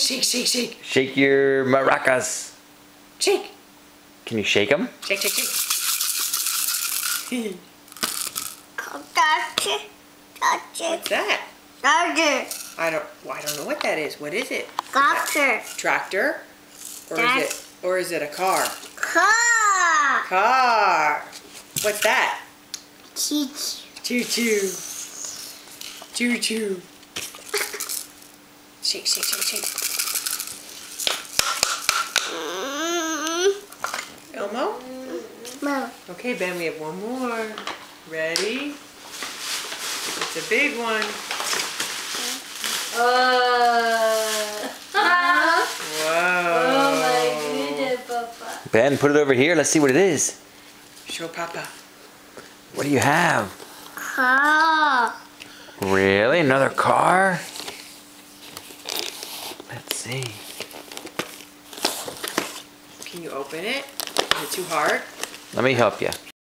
Shake, shake, shake. Shake your maracas. Shake. Can you shake them? Shake, shake, shake. Touch it. What's that? Touch it. I don't know what that is. What is it? Tractor. Tractor? Or is it a car? Car. Car. What's that? Cheech. Choo-choo. Choo-choo. Shake, shake, shake, shake. Elmo? Mom. Okay, Ben, we have one more. Ready? It's a big one. Whoa. Oh my goodness, Papa. Ben, put it over here. Let's see what it is. Show Papa. What do you have? Car. Really? Another car? Let's see. Can you open it? Is it too hard? Let me help you.